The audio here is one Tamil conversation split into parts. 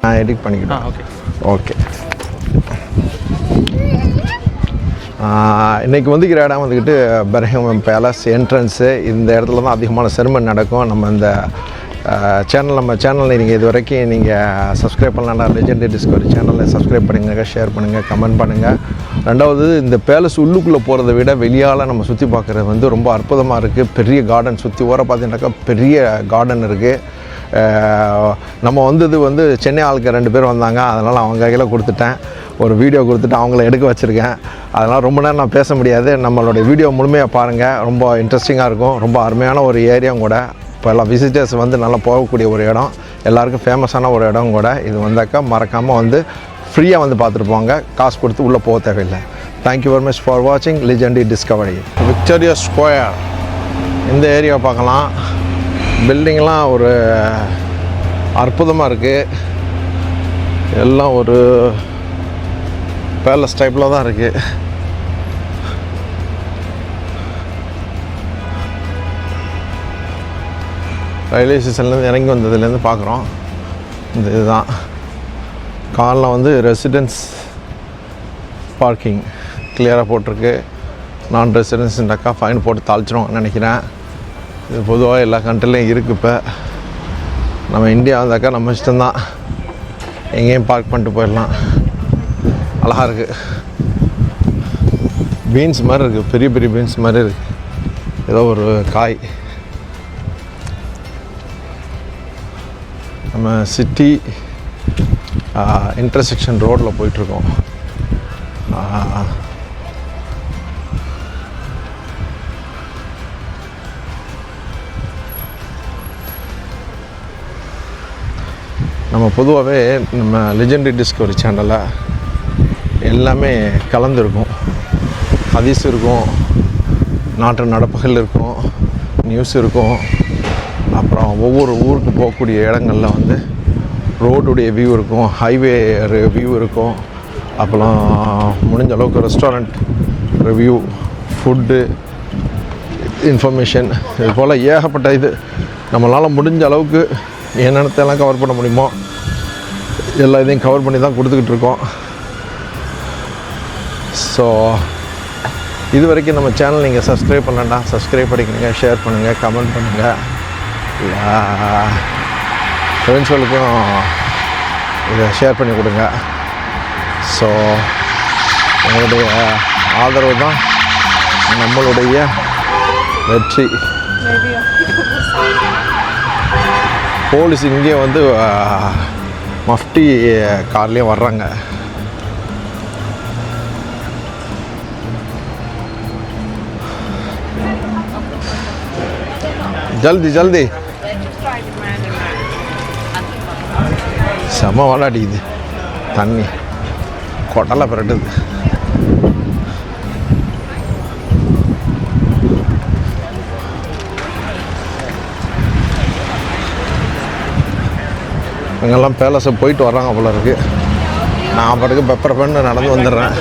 நான் எடிட் பண்ணிக்கிட்டேன். ஓகே. இன்றைக்கி வந்துக்கிற இடம் வந்துக்கிட்டு பக்கிங்ஹாம் பேலஸ் என்ட்ரன்ஸு. இந்த இடத்துல தான் அதிகமான செரிமனி நடக்கும். நம்ம சேனலில் நீங்கள் இது வரைக்கும் நீங்கள் சப்ஸ்கிரைப் பண்ணலாம்னா லெஜெண்டரி டிஸ்கவரி சேனலில் சப்ஸ்கிரைப் பண்ணுங்கள், ஷேர் பண்ணுங்கள், கமெண்ட் பண்ணுங்கள். ரெண்டாவது, இந்த பேலஸ் உள்ளுக்குள்ளே போகிறத விட வெளியால் நம்ம சுற்றி பார்க்குறது வந்து ரொம்ப அற்புதமாக இருக்குது. பெரிய கார்டன் சுற்றி ஓர பார்த்தீங்கன்னாக்கா பெரிய கார்டன் இருக்குது. நம்ம வந்து சென்னை ஆளுக்கு 2 பேர் வந்தாங்க. அதனால் அவங்க கையில் கொடுத்துட்டேன், ஒரு வீடியோ கொடுத்துட்டு அவங்கள எடுக்க வச்சுருக்கேன். அதனால் ரொம்ப நேரம் நான் பேச முடியாது. நம்மளுடைய வீடியோ முழுமையாக பாருங்கள், ரொம்ப இன்ட்ரெஸ்டிங்காக இருக்கும். ரொம்ப அருமையான ஒரு ஏரியாவும் கூட. இப்போ எல்லாம் விசிட்டர்ஸ் வந்து நல்லா போகக்கூடிய ஒரு இடம், எல்லாருக்கும் ஃபேமஸான ஒரு இடம் கூட. இது வந்தாக்கா மறக்காமல் வந்து ஃப்ரீயாக வந்து பார்த்துட்டு போங்க, காசு கொடுத்து உள்ளே போக தேவையில்லை. தேங்க்யூ வெரி மச் ஃபார் வாட்சிங் லெஜெண்டரி டிஸ்கவரி. விக்டோரியா ஸ்கொயர் இந்த ஏரியாவை பார்க்கலாம். பில்டிங்லாம் ஒரு அற்புதமாக இருக்குது. எல்லாம் ஒரு பேலஸ் டைப்பில் தான் இருக்குது. ரயில்வே ஸ்டேஷன்லேருந்து இறங்கி வந்ததுலேருந்து பார்க்குறோம். இந்த இதுதான் காலில் வந்து ரெசிடென்ஸ் பார்க்கிங் கிளியராக போட்டிருக்கு. நான் ரெசிடென்ஸ்ண்டாக்கா ஃபைன் போட்டு தாளிச்சிடுவோம்னு நினைக்கிறேன். இது பொதுவாக எல்லா கண்ட்ரிலையும் இருக்குது. இப்போ நம்ம இந்தியா வந்தாக்கா நம்ம இஷ்டம்தான், எங்கேயும் பார்க் பண்ணிட்டு போயிடலாம். அழகாக இருக்குது. பீன்ஸ் மாதிரி இருக்குது, பெரிய பெரிய பீன்ஸ் மாதிரி இருக்குது. ஏதோ ஒரு காய். நம்ம சிட்டி இன்டர்செக்ஷன் ரோட்டில் போயிட்டுருக்கோம். நம்ம பொதுவாகவே நம்ம லெஜெண்டரி டிஸ்கவரி சேனலில் எல்லாமே கலந்துருக்கும். ஹதீஸ் இருக்கும், நாட்டு நடப்புகள் இருக்கும், நியூஸ் இருக்கும். அப்புறம் ஒவ்வொரு ஊருக்கு போகக்கூடிய இடங்களில் வந்து ரோடுடைய வியூ இருக்கும், ஹைவே வியூ இருக்கும். அப்புறம் முடிஞ்ச அளவுக்கு ரெஸ்டாரண்ட் ரிவ்யூ, ஃபுட்டு இன்ஃபர்மேஷன், இது போல் ஏகப்பட்ட இது நம்மளால் முடிஞ்ச அளவுக்கு என்னென்னத்தெல்லாம் கவர் பண்ண முடியுமோ எல்லா இதையும் கவர் பண்ணி தான் கொடுத்துக்கிட்டு இருக்கோம். ஸோ இது வரைக்கும் நம்ம சேனல் நீங்கள் சப்ஸ்கிரைப் பண்ணலன்னா சப்ஸ்கிரைப் பண்ணிக்கணுங்க, ஷேர் பண்ணுங்கள், கமெண்ட் பண்ணுங்கள். ஃப்ரெண்ட்ஸுகளுக்கும் இதை ஷேர் பண்ணி கொடுங்க. ஸோ உங்களுடைய ஆதரவு தான் நம்மளுடைய வெற்றி. போலீஸ் இங்கே வந்து மஃப்டி கார்லேயும் வர்றாங்க. ஜல்தி ஜல்தி. செம்ம வாடாடிக்குது, தண்ணி கொட்டலை பிரட்டுது. அங்கெல்லாம் பேலஸை போயிட்டு வர்றாங்க போல இருக்கு. நான் பாட்டுக்கு பெப்பர் பண்ணு நடந்து வந்துடுறேன்.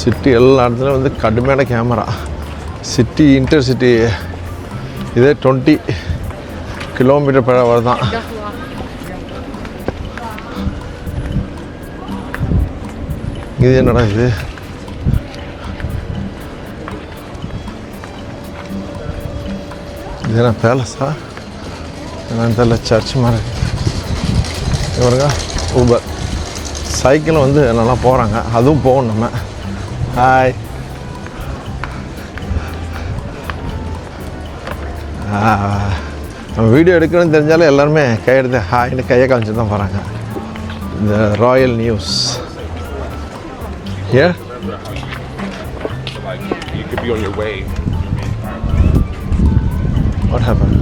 சிட்டி எல்லா இடத்துலையும் வந்து கடுமையான கேமரா. சிட்டி இன்டர்சிட்டி இதே 20 km/h தான். இது என்னடா இது? இது என்ன பேலஸா என்னன்னு தெரியல. சர்ச் மாதிரி இவருங்க. ஊபர் சைக்கிள் வந்து நல்லா போகிறாங்க, அதுவும் போகணும் நம்ம. ஹாய். நம்ம வீடியோ எடுக்கணும்னு தெரிஞ்சாலும் எல்லாருமே கையெடுத்து ஹாய்னு கையை காமிச்சு தான் போகிறாங்க. இந்த Royal news here. Like you could be on your way. What happened?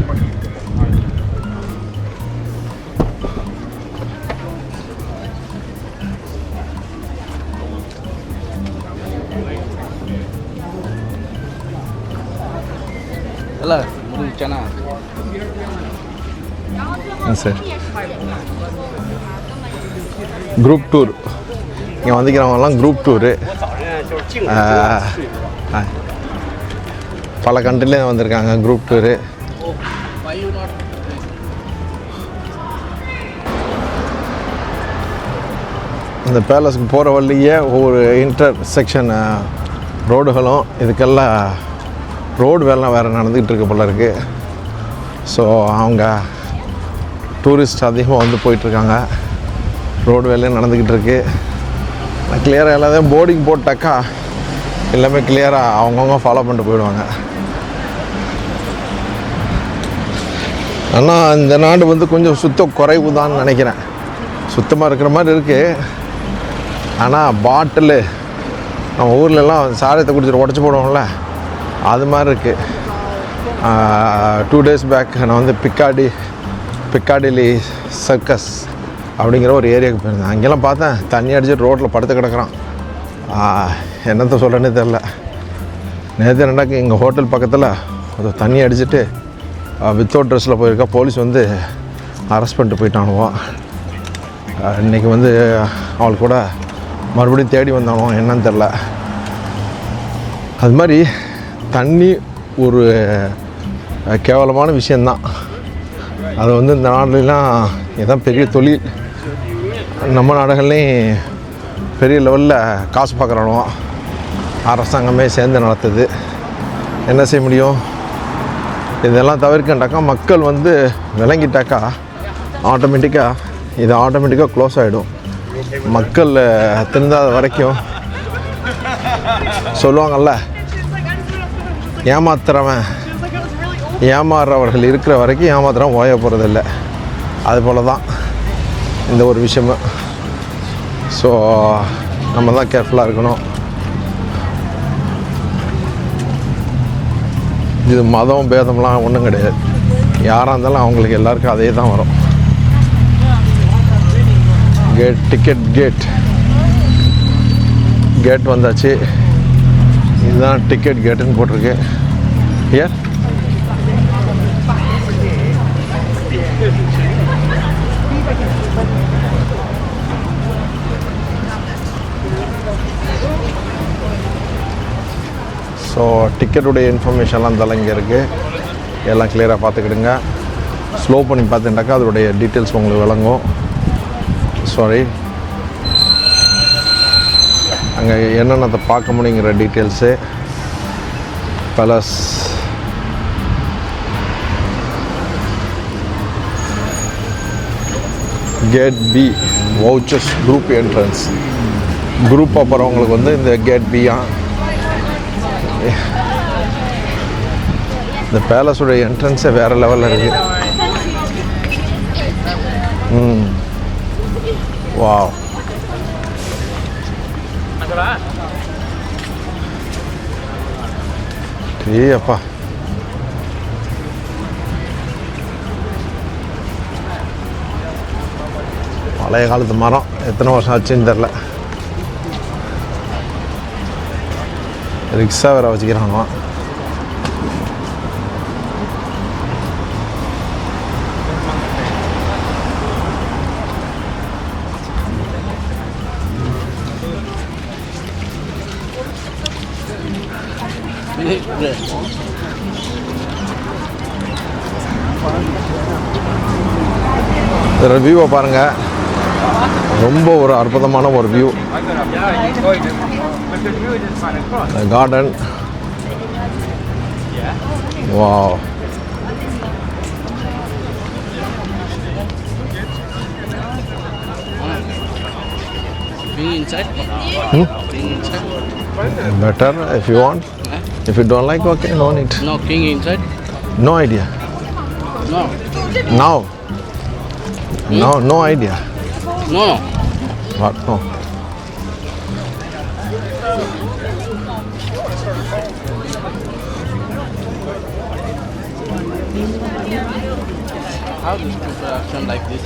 Hello, Chana. Yes, sir. Group tour. இங்கே வந்துக்கிறவங்கலாம் குரூப் டூரு. பல கண்ட்ரிலேயே வந்திருக்காங்க குரூப் டூரு. இந்த பேலஸ்க்கு போகிற வழியே ஒவ்வொரு இன்டர்செக்ஷன் ரோடுகளும், இதுக்கெல்லாம் ரோடு வேலை வேறு நடந்துக்கிட்டு இருக்க போல இருக்குது. ஸோ அவங்க டூரிஸ்ட் அதிகமாக வந்து போயிட்டுருக்காங்க. ரோடு வேலையும் நடந்துக்கிட்டு இருக்கு. கிளியராக எல்லாத்தையும் போர்டிங் போட்டாக்கா எல்லாமே கிளியராக அவங்கவுங்க ஃபாலோ பண்ணிட்டு போயிடுவாங்க. ஆனால் இந்த நாடு வந்து கொஞ்சம் சுத்தம் குறைவு தான் நினைக்கிறேன். சுத்தமாக இருக்கிற மாதிரி இருக்குது. ஆனால் பாட்டிலு நம்ம ஊர்லெலாம் சாரத்தை குடிச்சிட்டு உடச்சி போடுவோம்ல, அது மாதிரி இருக்குது. 2 days பேக் நான் வந்து பிக்காடிலி சர்க்கஸ் அப்படிங்கிற ஒரு ஏரியாவுக்கு போயிருந்தேன். அங்கெல்லாம் பார்த்தேன் தண்ணி அடிச்சுட்டு ரோட்டில் படுத்து கிடக்குறான். என்னத்தை சொல்கிறேன்னே தெரில. நேற்று ரெண்டாக்கு எங்கள் ஹோட்டல் பக்கத்தில் அது தண்ணி அடிச்சுட்டு வித்தவுட் ட்ரெஸ்ஸில் போயிருக்கா. போலீஸ் வந்து அரெஸ்ட் பண்ணிட்டு போயிட்டானுவோம். இன்றைக்கி வந்து அவள் கூட மறுபடியும் தேடி வந்தானோ என்னன்னு தெரில. அது மாதிரி தண்ணி ஒரு கேவலமான விஷயந்தான். அது வந்து இந்த நாடுலாம் இதுதான் பெரிய தொழில். நம்ம நாடுகள்லேயும் பெரிய லெவலில் காசு பார்க்குறானோ அரசாங்கமே சேர்ந்து நடத்துது. என்ன செய்ய முடியும்? இதெல்லாம் தவிர்க்கண்டாக்கா மக்கள் வந்து விளங்கிட்டாக்கா ஆட்டோமேட்டிக்காக க்ளோஸ் ஆகிடும். மக்கள் திருந்தாத வரைக்கும் சொல்லுவாங்கள்ல, ஏமாறுறவர்கள் இருக்கிற வரைக்கும் ஏமாத்துறவன் ஓய போகிறதில்ல. அதுபோல் தான் இந்த ஒரு விஷயமும். ஸோ நம்ம தான் கேர்ஃபுல்லாக இருக்கணும். இது மதம் பேதம்லாம் ஒன்றும் கிடையாது. யாராக இருந்தாலும் அவங்களுக்கு எல்லாருக்கும் அதே தான் வரும். கேட் வந்தாச்சு. இதுதான் டிக்கெட் கேட்டுன்னு போட்டிருக்கு. ஏன் ஸோ டிக்கெட்டுடைய இன்ஃபர்மேஷன்லாம் தலை இங்கே இருக்குது. எல்லாம் கிளியராக பார்த்துக்கிடுங்க. ஸ்லோ பண்ணி பார்த்துட்டாக்கா அதோடைய டீட்டெயில்ஸ் உங்களுக்கு விளங்கும். சாரி, அங்கே என்னென்னத்தை பார்க்க முடியுங்கிற details plus gate fee vouchers group entrance. குரூப்பாக போகிறவங்களுக்கு வந்து இந்த கேட் பியா. இந்த பேலஸோடைய என்ட்ரன்ஸே வேறு லெவலில் இருக்குது. வாவ். அப்பா, பழைய காலத்து மரம் எத்தனை வருஷம் ஆச்சுன்னு தெரில. ரிக்ஷா வேறு வச்சுக்கிறாங்க. வியூவை பாருங்கள். ரொம்ப ஒரு அற்புதமான ஒரு view. Garden. Wow. Better if you want. If you don't like, okay, no need. No king inside? No idea. No. Now. No idea. No. What? No. How does people action like this?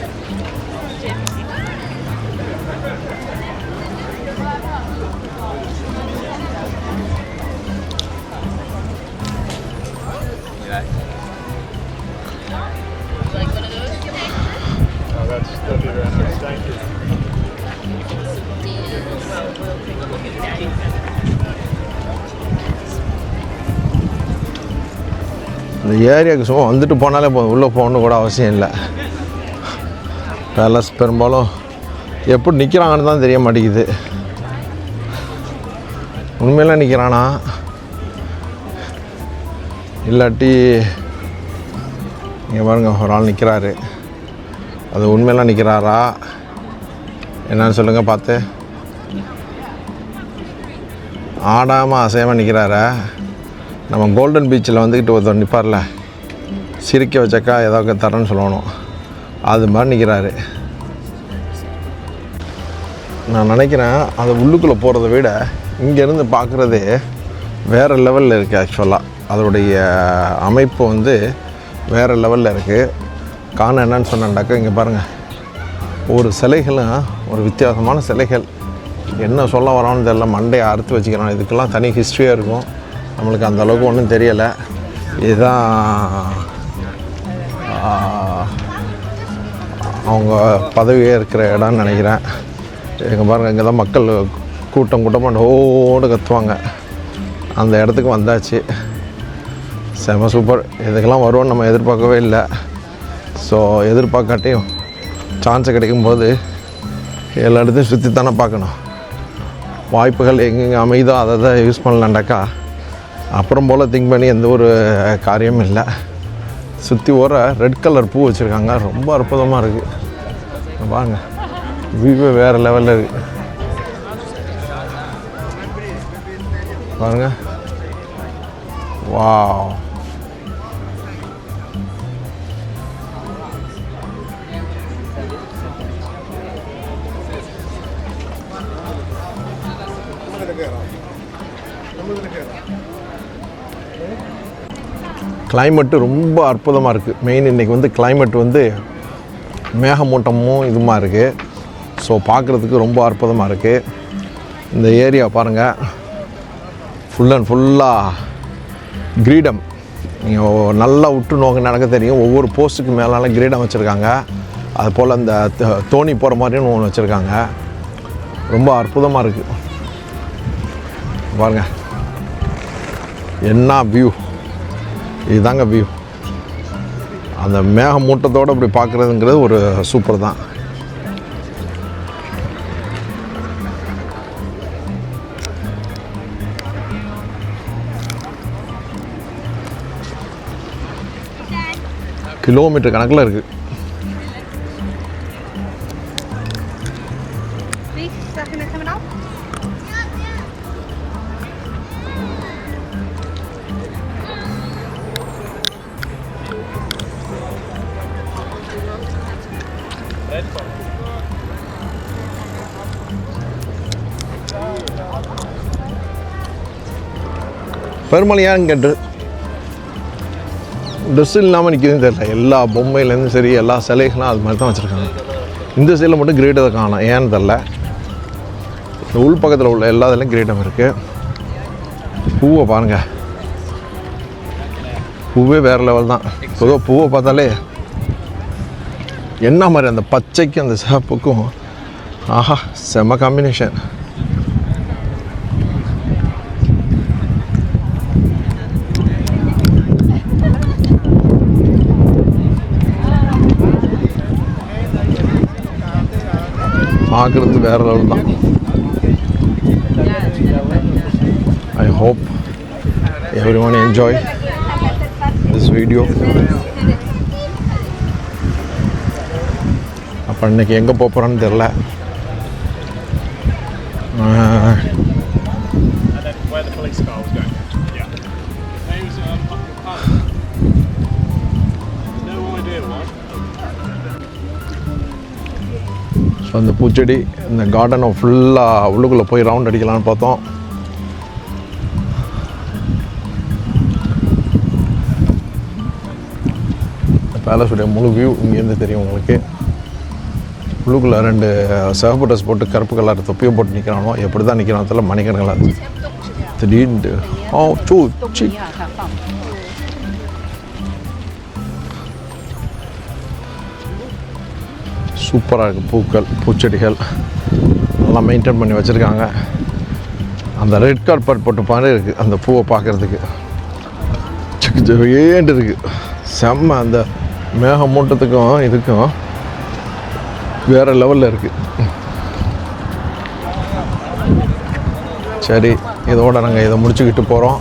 That'll be very nice. Thank you. இந்த ஏரியாவுக்கு சும்மா வந்துட்டு போனாலே போதும், உள்ளே போகணுன்னு கூட அவசியம் இல்லை. பேலஸ் பெரும்பாலும் எப்படி நிற்கிறாங்கன்னு தான் தெரிய மாட்டேங்குது. உண்மையில நிற்கிறானா இல்லாட்டி இங்கே பாருங்கள் ஒரு ஆள் நிற்கிறாரு, அது உண்மையெல்லாம் நிற்கிறாரா என்னன்னு சொல்லுங்கள் பார்த்து. ஆடாமல் அசையாமல் நிற்கிறாரா? நம்ம கோல்டன் பீச்சில் வந்துக்கிட்டு ஒருத்தர் நிற்பார்ல, சிரிக்க வச்சக்கா ஏதாவது தரேன்னு சொல்லணும், அது மாதிரி நிற்கிறாரு. நான் நினைக்கிறேன் அது உள்ளுக்குள்ளே போகிறத விட இங்கேருந்து பார்க்குறதே வேறு லெவலில் இருக்குது. ஆக்சுவலாக அதோடைய அமைப்பு வந்து வேறு லெவலில் இருக்குது. காரணம் என்னன்னு சொன்னாண்டாக்கா, இங்கே பாருங்கள் ஒரு சிலைகளும் ஒரு வித்தியாசமான சிலைகள். என்ன சொல்ல வரோன்னு தெரியல, மண்டையை அறுத்து வச்சுக்கிறான். இதுக்கெல்லாம் தனி ஹிஸ்ட்ரியாக இருக்கும், நம்மளுக்கு அந்த அளவுக்கு ஒன்றும் தெரியலை. இதுதான் அவங்க பதவியாக இருக்கிற இடம்னு நினைக்கிறேன். இங்கே பாருங்கள், இங்கே தான் மக்கள் கூட்டம் கூட்டமாக ஓடு கத்துவாங்க. அந்த இடத்துக்கு வந்தாச்சு. செம சூப்பர். இதுக்கெல்லாம் வருவோன்னு நம்ம எதிர்பார்க்கவே இல்லை. ஸோ எதிர்பார்க்காட்டியும் சான்ஸு கிடைக்கும்போது எல்லா இடத்தையும் சுற்றி தானே பார்க்கணும். வாய்ப்புகள் எங்கெங்கே அமைதோ அதை தான் யூஸ் பண்ணலாண்டாக்கா அப்புறம் போல் திங்க் பண்ணி எந்த ஒரு காரியமும் இல்லை. சுற்றி ஓர ரெட் கலர் பூ வச்சுருக்காங்க, ரொம்ப அற்புதமாக இருக்குது. பாருங்க, வியூவே வேறு லெவலில் இருக்குது. பாருங்க, வாவ். கிளைமேட்டு ரொம்ப அற்புதமாக இருக்குது. மெயின் இன்றைக்கி வந்து கிளைமேட் வந்து மேகமூட்டமும் இதுமாக இருக்குது. ஸோ பார்க்குறதுக்கு ரொம்ப அற்புதமாக இருக்குது. இந்த ஏரியா பாருங்கள், ஃபுல் அண்ட் ஃபுல்லாக கிரீடம். நீங்கள் நல்லா விட்டு நோக்க நடக்க தெரியும். ஒவ்வொரு போஸ்ட்டுக்கு மேலால கிரீடம் வச்சுருக்காங்க. அது போல் அந்த தோணி போகிற மாதிரியும் ஒன்று வச்சுருக்காங்க. ரொம்ப அற்புதமாக இருக்குது. பாருங்கள் என்ன வியூ, இதுதாங்க வியூ. அந்த மேகமூட்டத்தோடு அப்படி பார்க்குறதுங்கிறது ஒரு சூப்பர் தான். கிலோமீட்டர் கணக்கில் இருக்குது. பெருமளையான்னு கேட்டு ட்ரெஸ் இல்லாமல் நிற்கிறதுன்னு தெரியல. எல்லா பொம்மையிலேருந்து சரி எல்லா சிலைகளும் அது மாதிரி தான் வச்சுருக்காங்க. இந்த சைடில் மட்டும் கிரீடத்தை காணும், ஏன்னு தெரில. இந்த உள் பக்கத்தில் உள்ள எல்லா இதுலையும் கிரீடம் இருக்குது. பூவை பாருங்கள், பூவே வேறு லெவல் தான். பொதுவாக பூவை பார்த்தாலே என்ன மாதிரி அந்த பச்சைக்கு அந்த சிவப்புக்கும் ஆஹா செம்ம காம்பினேஷன். பார்க்குறது வேறு லெவல் தான். I hope everyone enjoy this video. அப்போ இன்றைக்கி எங்கே போகிறோன்னு தெரில. ஸோ அந்த பூச்செடி இந்த கார்டனை ஃபுல்லாக உள்ளுக்குள்ளே போய் ரவுண்ட் அடிக்கலான்னு பார்த்தோம். பேலஸுடைய முழு வியூ இங்கேருந்து தெரியும் உங்களுக்கு. உள்ளுக்குள்ளே 2 சிவப்பு ட்ரெஸ் போட்டு கருப்பு கலர் தொப்பியை போட்டு நிற்கிறானோ, எப்படி தான் நிற்கிறானோ தெரியல. மணிக்கணக்கில் திடீர்னு சூப்பராக இருக்குது. பூக்கள் பூச்செடிகள் நல்லா மெயின்டைன் பண்ணி வச்சுருக்காங்க. அந்த ரெட் கார்பெட் போட்டு பாரு இருக்குது அந்த பூவை பார்க்குறதுக்கு. ஏண்டு இருக்குது. செம்ம அந்த மேகமூட்டத்துக்கும் இதுக்கும் வேறு லெவலில் இருக்குது. சரி, இதோட நாங்கள் இதை முடிச்சுக்கிட்டு போகிறோம்.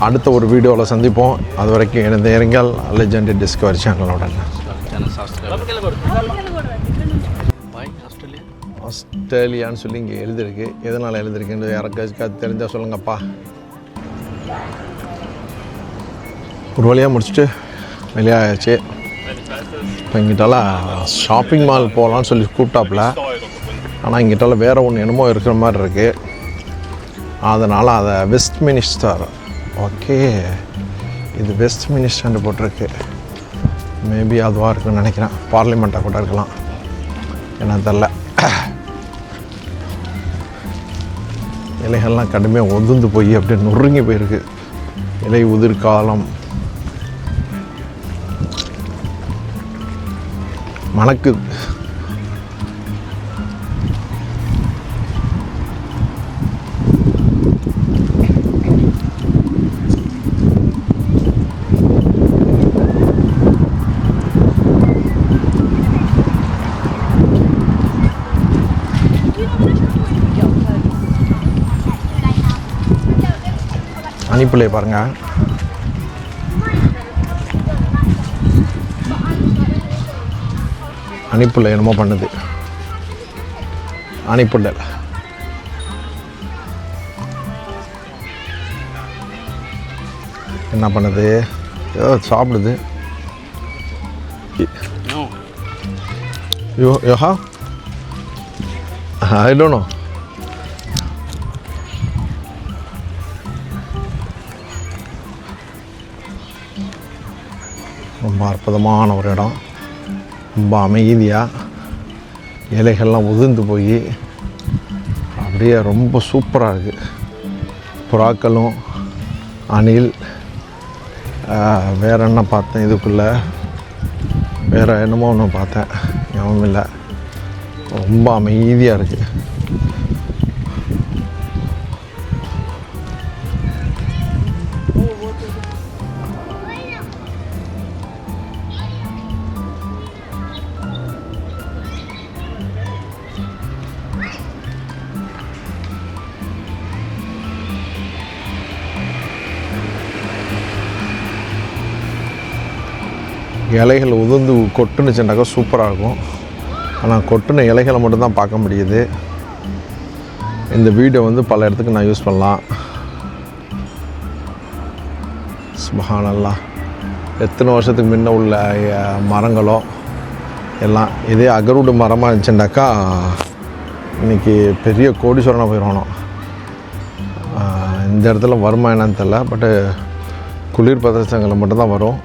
அடுத்த ஒரு வீடியோவில் சந்திப்போம். அது வரைக்கும் எனது இறங்கல் லெஜெண்ட் டிஸ்கவரி சேனலோட ஆஸ்திரேலியான்னு சொல்லி இங்கே எழுதிருக்கு. எதனால் எழுதிருக்குன்னு யாருக்காச்சும் தெரிஞ்சால் சொல்லுங்கப்பா. ஒரு வழியாக முடிச்சுட்டு வெளியாகிடுச்சு. இப்போ இங்கிட்டால ஷாப்பிங் மால் போகலான்னு சொல்லி கூப்பிட்டாப்புல. ஆனால் இங்கிட்டால வேறு ஒன்று என்னமோ இருக்கிற மாதிரி இருக்குது. அதனால் அதை வெஸ்ட் மினிஸ்டர், ஓகே, இது வெஸ்ட் மினிஸ்டர்னு போட்டிருக்கு. மேபி அதுவாக இருக்குன்னு நினைக்கிறேன். பார்லிமெண்ட்டாக கூட இருக்கலாம், என்ன தெரில. இலைகள்லாம் கடுமையாக உதிர்ந்து போய் அப்படியே நொறுங்கி போயிருக்கு. இலை உதிர்காலம். மணக்குது. அணிப்பிள்ளை பாருங்க. அணிப்பிள்ளை என்னமோ பண்ணுது. அணிப்பிள்ளை என்ன பண்ணுது? ஏதோ சாப்பிடுது. Yoga I don't know. ரொம்ப அற்புதமான ஒரு இடம். ரொம்ப அமைதியாக இலைகள்லாம் உதிர்ந்து போய் அப்படியே ரொம்ப சூப்பராக இருக்குது. புறாக்களும் அணில், வேறு என்ன பார்த்தேன் இதுக்குள்ளே, வேறு என்னமோ ஒன்று பார்த்தேன், ஞாபகம் இல்லை. ரொம்ப அமைதியாக இருக்குது. இலைகள் உதிர்ந்து கொட்டுனுச்சுனாக்கா சூப்பராக இருக்கும். ஆனால் கொட்டின இலைகளை மட்டும்தான் பார்க்க முடியுது. இந்த வீடியோ வந்து பல இடத்துக்கு நான் யூஸ் பண்ணலாம். சுப்ஹானல்லாஹ். எத்தனை வருஷத்துக்கு முன்ன உள்ள மரங்களோ எல்லாம் இதே அகரூடு மரமாக இருந்துச்சுனாக்கா இன்றைக்கி பெரிய கோடீஸ்வரனாக போயிடணும். இந்த இடத்துல வருமா என்னன்னு தெரில. பட்டு குளிர் பிரதேசங்களில் மட்டும்தான் வரும்.